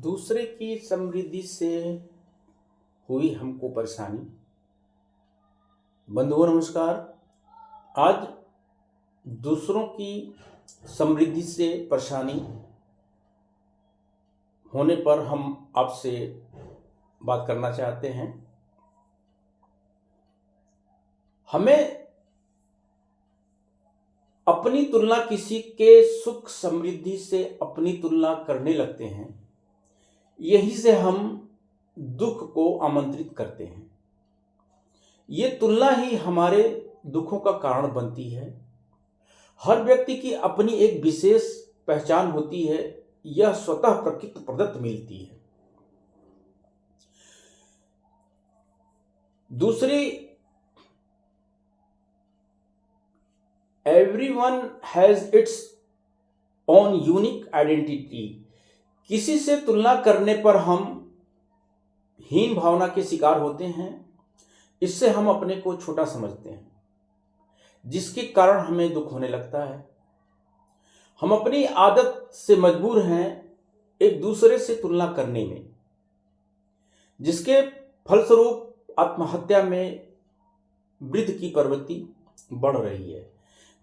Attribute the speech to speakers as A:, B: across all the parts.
A: दूसरे की समृद्धि से हुई हमको परेशानी। बंधुओं नमस्कार। आज दूसरों की समृद्धि से परेशानी होने पर हम आपसे बात करना चाहते हैं। हमें अपनी तुलना किसी के सुख समृद्धि से अपनी तुलना करने लगते हैं। यही से हम दुख को आमंत्रित करते हैं। ये तुलना ही हमारे दुखों का कारण बनती है। हर व्यक्ति की अपनी एक विशेष पहचान होती है। यह स्वतः प्रकृति प्रदत्त मिलती है। दूसरी, everyone has its own unique identity. किसी से तुलना करने पर हम हीन भावना के शिकार होते हैं। इससे हम अपने को छोटा समझते हैं, जिसके कारण हमें दुख होने लगता है। हम अपनी आदत से मजबूर हैं एक दूसरे से तुलना करने में, जिसके फलस्वरूप आत्महत्या में वृद्धि की प्रवृत्ति बढ़ रही है।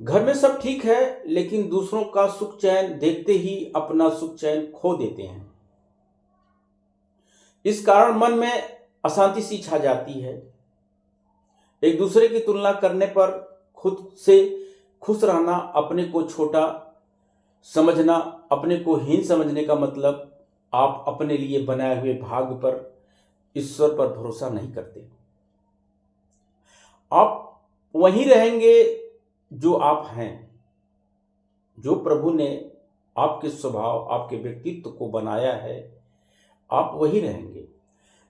A: घर में सब ठीक है, लेकिन दूसरों का सुख चैन देखते ही अपना सुख चैन खो देते हैं। इस कारण मन में अशांति सी छा जाती है। एक दूसरे की तुलना करने पर खुद से खुश रहना, अपने को छोटा समझना, अपने को हीन समझने का मतलब आप अपने लिए बनाए हुए भाग्य पर, ईश्वर पर भरोसा नहीं करते। आप वहीं रहेंगे जो आप हैं। जो प्रभु ने आपके स्वभाव, आपके व्यक्तित्व को बनाया है, आप वही रहेंगे।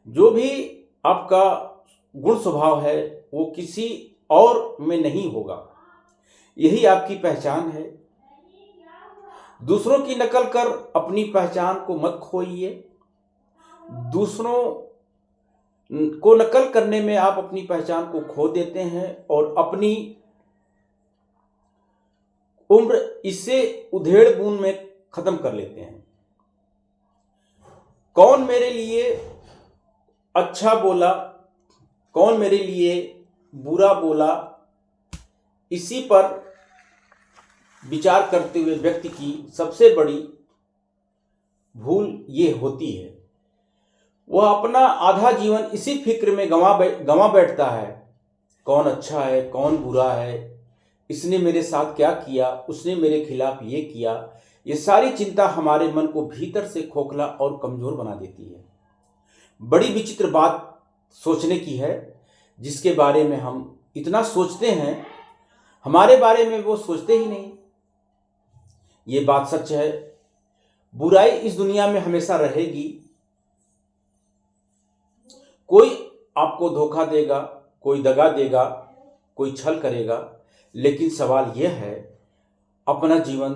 A: जो भी आपका गुण स्वभाव है वो किसी और में नहीं होगा। यही आपकी पहचान है। दूसरों की नकल कर अपनी पहचान को मत खोइए। दूसरों को नकल करने में आप अपनी पहचान को खो देते हैं और अपनी उम्र इसे उधेड़ बूंद में खत्म कर लेते हैं। कौन मेरे लिए अच्छा बोला, कौन मेरे लिए बुरा बोला, इसी पर विचार करते हुए व्यक्ति की सबसे बड़ी भूल ये होती है, वह अपना आधा जीवन इसी फिक्र में गंवा बैठता है। कौन अच्छा है, कौन बुरा है, इसने मेरे साथ क्या किया, उसने मेरे खिलाफ ये किया। ये सारी चिंता हमारे मन को भीतर से खोखला और कमजोर बना देती है। बड़ी विचित्र बात सोचने की है, जिसके बारे में हम इतना सोचते हैं, हमारे बारे में वो सोचते ही नहीं। ये बात सच है। बुराई इस दुनिया में हमेशा रहेगी। कोई आपको धोखा देगा, कोई दगा देगा, कोई छल करेगा, लेकिन सवाल यह है, अपना जीवन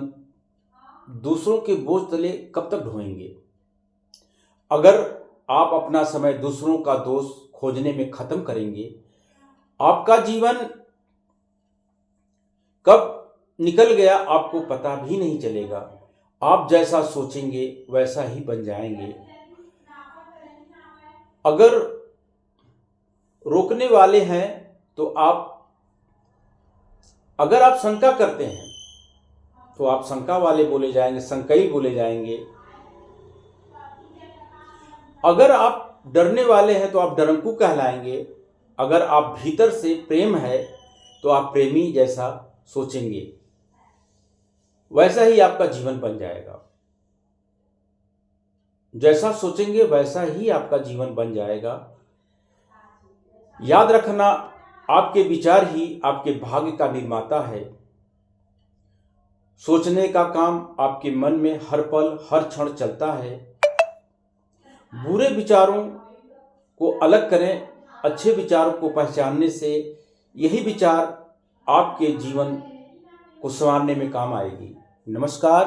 A: दूसरों के बोझ तले कब तक ढोएंगे? अगर आप अपना समय दूसरों का दोष खोजने में खत्म करेंगे, आपका जीवन कब निकल गया आपको पता भी नहीं चलेगा। आप जैसा सोचेंगे वैसा ही बन जाएंगे। अगर रोकने वाले हैं तो अगर आप शंका करते हैं तो आप शंका वाले बोले जाएंगे, शंकई बोले जाएंगे। अगर आप डरने वाले हैं तो आप डरंकू कहलाएंगे। अगर आप भीतर से प्रेम है तो आप प्रेमी जैसा सोचेंगे, वैसा ही आपका जीवन बन जाएगा। जैसा सोचेंगे वैसा ही आपका जीवन बन जाएगा। याद रखना, आपके विचार ही आपके भाग्य का निर्माता है। सोचने का काम आपके मन में हर पल हर क्षण चलता है। बुरे विचारों को अलग करें, अच्छे विचारों को पहचानने से यही विचार आपके जीवन को संवारने में काम आएगी। नमस्कार।